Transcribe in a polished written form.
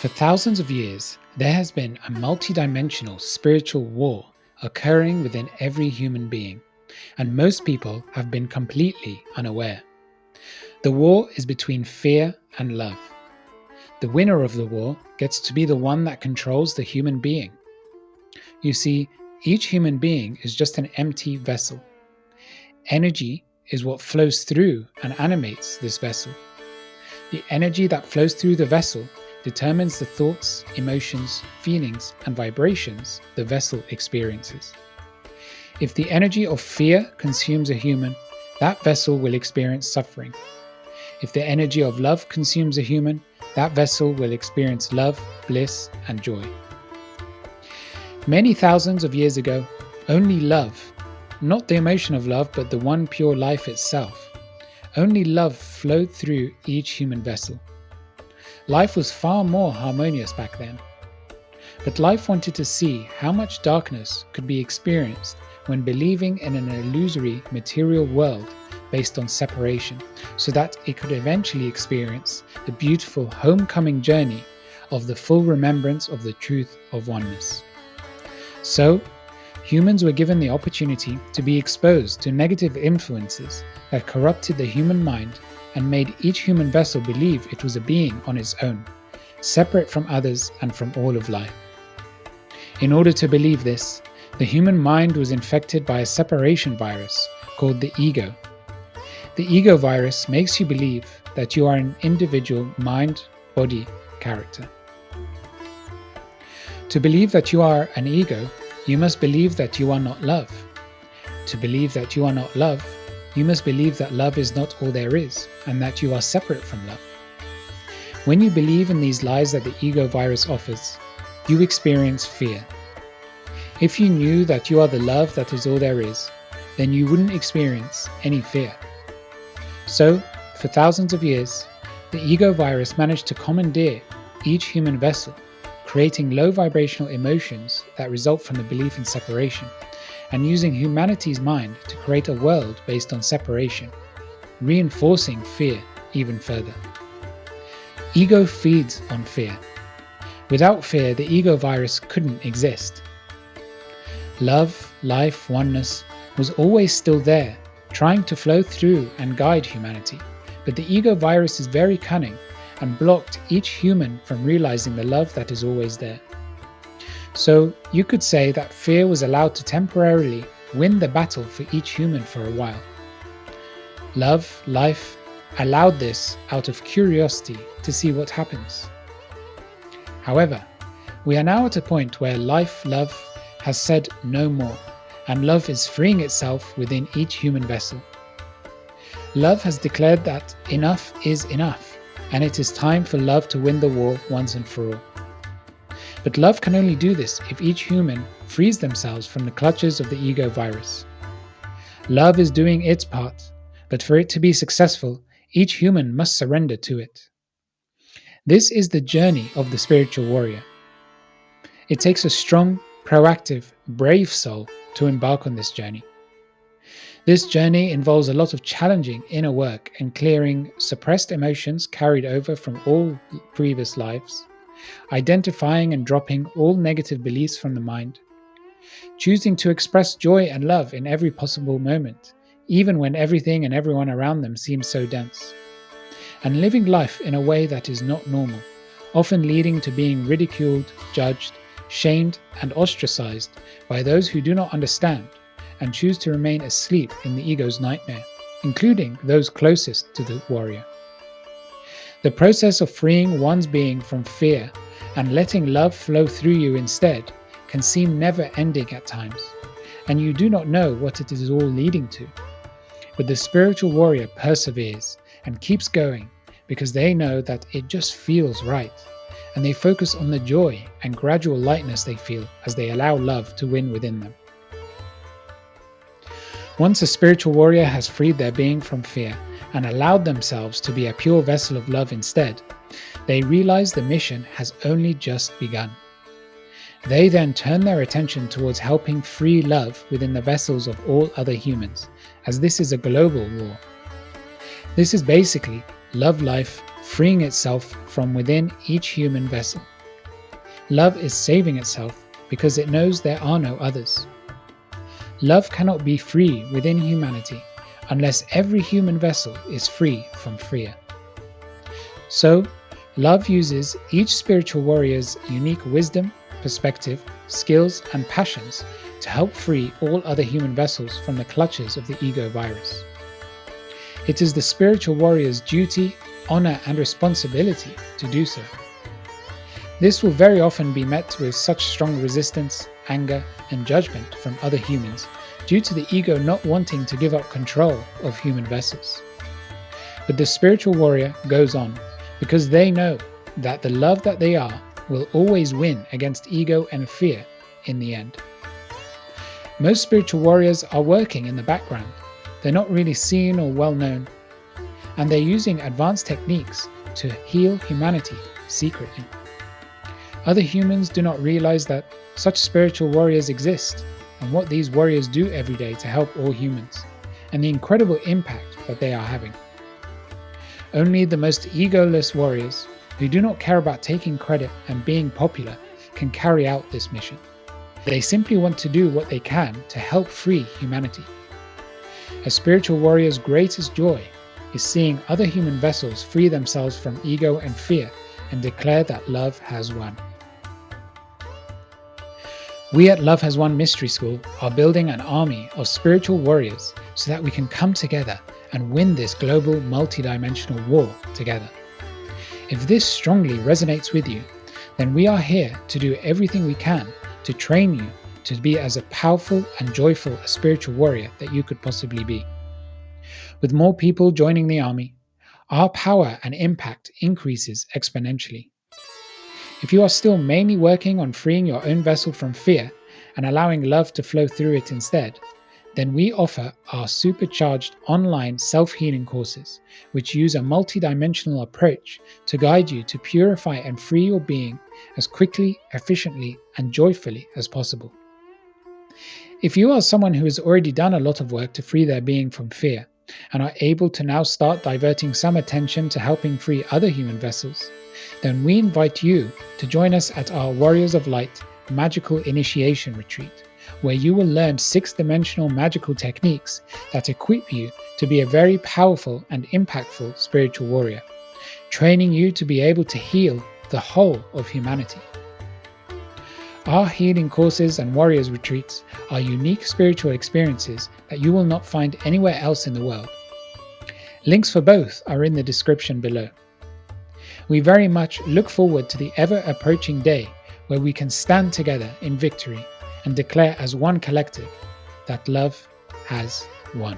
For thousands of years, there has been a multidimensional spiritual war occurring within every human being, and most people have been completely unaware. The war is between fear and love. The winner of the war gets to be the one that controls the human being. You see, each human being is just an empty vessel. Energy is what flows through and animates this vessel. The energy that flows through the vessel determines the thoughts, emotions, feelings, and vibrations the vessel experiences. If the energy of fear consumes a human, that vessel will experience suffering. If the energy of love consumes a human, that vessel will experience love, bliss, and joy. Many thousands of years ago, only love, not the emotion of love, but the one pure life itself, only love flowed through each human vessel. Life was far more harmonious back then. But life wanted to see how much darkness could be experienced when believing in an illusory material world based on separation, so that it could eventually experience the beautiful homecoming journey of the full remembrance of the truth of oneness. So, humans were given the opportunity to be exposed to negative influences that corrupted the human mind and made each human vessel believe it was a being on its own, separate from others and from all of life. In order to believe this, the human mind was infected by a separation virus called the ego. The ego virus makes you believe that you are an individual mind, body, character. To believe that you are an ego, you must believe that you are not love. To believe that you are not love, you must believe that love is not all there is, and that you are separate from love. When you believe in these lies that the ego virus offers, you experience fear. If you knew that you are the love that is all there is, then you wouldn't experience any fear. So, for thousands of years, the ego virus managed to commandeer each human vessel, creating low vibrational emotions that result from the belief in separation, and using humanity's mind to create a world based on separation, reinforcing fear even further. Ego feeds on fear. Without fear, the ego virus couldn't exist. Love, life, oneness was always still there, trying to flow through and guide humanity, but the ego virus is very cunning and blocked each human from realizing the love that is always there. So you could say that fear was allowed to temporarily win the battle for each human for a while. Love, life, allowed this out of curiosity to see what happens. However, we are now at a point where life, love, has said no more, and love is freeing itself within each human vessel. Love has declared that enough is enough, and it is time for love to win the war once and for all. But love can only do this if each human frees themselves from the clutches of the ego virus. Love is doing its part, but for it to be successful, each human must surrender to it. This is the journey of the spiritual warrior. It takes a strong, proactive, brave soul to embark on this journey. This journey involves a lot of challenging inner work and clearing suppressed emotions carried over from all previous lives, identifying and dropping all negative beliefs from the mind, choosing to express joy and love in every possible moment, even when everything and everyone around them seems so dense, and living life in a way that is not normal, often leading to being ridiculed, judged, shamed, and ostracized by those who do not understand and choose to remain asleep in the ego's nightmare, including those closest to the warrior. The process of freeing one's being from fear and letting love flow through you instead can seem never-ending at times, and you do not know what it is all leading to. But the spiritual warrior perseveres and keeps going because they know that it just feels right, and they focus on the joy and gradual lightness they feel as they allow love to win within them. Once a spiritual warrior has freed their being from fear and allowed themselves to be a pure vessel of love instead, they realize the mission has only just begun. They then turn their attention towards helping free love within the vessels of all other humans, as this is a global war. This is basically love life freeing itself from within each human vessel, Love is saving itself because it knows there are no others. Love cannot be free within humanity unless every human vessel is free from fear. So, love uses each spiritual warrior's unique wisdom, perspective, skills, and passions to help free all other human vessels from the clutches of the ego virus. It is the spiritual warrior's duty, honor, and responsibility to do so. This will very often be met with such strong resistance, anger, and judgment from other humans due to the ego not wanting to give up control of human vessels. But the spiritual warrior goes on because they know that the love that they are will always win against ego and fear in the end. Most spiritual warriors are working in the background. They're not really seen or well known, and they're using advanced techniques to heal humanity secretly. Other humans do not realize that such spiritual warriors exist and what these warriors do every day to help all humans, and the incredible impact that they are having. Only the most egoless warriors, who do not care about taking credit and being popular, can carry out this mission. They simply want to do what they can to help free humanity. A spiritual warrior's greatest joy is seeing other human vessels free themselves from ego and fear and declare that love has won. We at Love Has Won Mystery School are building an army of spiritual warriors so that we can come together and win this global multidimensional war together. If this strongly resonates with you, then we are here to do everything we can to train you to be as a powerful and joyful a spiritual warrior that you could possibly be. With more people joining the army, our power and impact increases exponentially. If you are still mainly working on freeing your own vessel from fear and allowing love to flow through it instead, then we offer our supercharged online self-healing courses, which use a multidimensional approach to guide you to purify and free your being as quickly, efficiently, and joyfully as possible. If you are someone who has already done a lot of work to free their being from fear and are able to now start diverting some attention to helping free other human vessels, then we invite you to join us at our Warriors of Light Magical Initiation Retreat, where you will learn 6-dimensional magical techniques that equip you to be a very powerful and impactful spiritual warrior, training you to be able to heal the whole of humanity. Our healing courses and warriors retreats are unique spiritual experiences that you will not find anywhere else in the world. Links for both are in the description below. We very much look forward to the ever-approaching day where we can stand together in victory and declare as one collective that love has won.